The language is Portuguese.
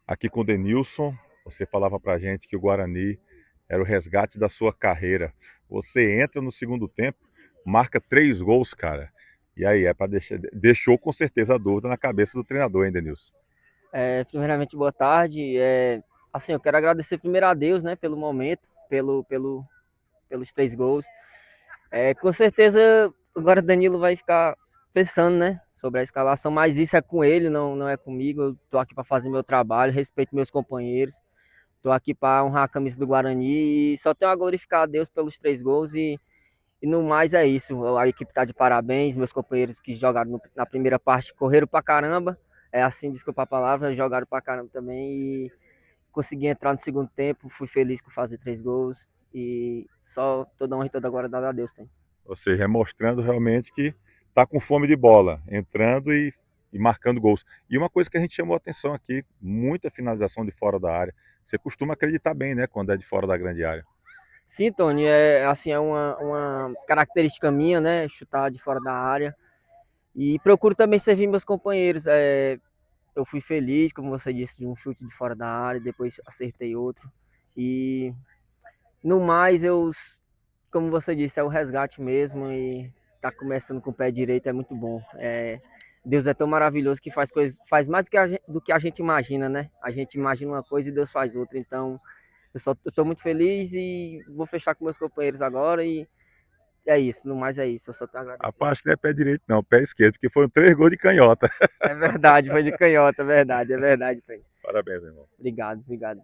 Aqui com o Denilson, você falava pra gente que o Guarani era o resgate da sua carreira. Você entra no segundo tempo, marca 3 gols, cara. E aí, deixou com certeza a dúvida na cabeça do treinador, hein, Denilson? Primeiramente, boa tarde. Assim, eu quero agradecer primeiro a Deus, né, pelo momento, pelos 3 gols. Com certeza, agora o Danilo vai ficar pensando, né, sobre a escalação, mas isso é com ele, não é comigo. Eu tô aqui para fazer meu trabalho, respeito meus companheiros. Tô aqui para honrar a camisa do Guarani e só tenho a glorificar a Deus pelos 3 gols e no mais é isso. A equipe tá de parabéns, meus companheiros que jogaram na primeira parte correram pra caramba. É assim, desculpa a palavra, jogaram pra caramba também e consegui entrar no segundo tempo, fui feliz com fazer 3 gols e só toda honra e toda glória dada a Deus, tem. Ou seja, é mostrando realmente que tá com fome de bola, entrando e marcando gols. E uma coisa que a gente chamou a atenção aqui, muita finalização de fora da área. Você costuma acreditar bem, né, quando é de fora da grande área. Sim, Tony, assim, é uma característica minha, né, chutar de fora da área e procuro também servir meus companheiros. Eu fui feliz, como você disse, de um chute de fora da área, depois acertei outro. E no mais, como você disse, é o resgate mesmo e tá começando com o pé direito é muito bom. Deus é tão maravilhoso que faz coisas, faz mais do que a gente imagina, né? A gente imagina uma coisa e Deus faz outra. Então, eu tô muito feliz e vou fechar com meus companheiros agora e é isso. No mais é isso. Eu só tenho a agradecer. Rapaz, acho que não é pé direito, não, pé esquerdo, porque foram 3 gols de canhota. É verdade, foi de canhota, é verdade, Pen. Parabéns, meu irmão. Obrigado, obrigado.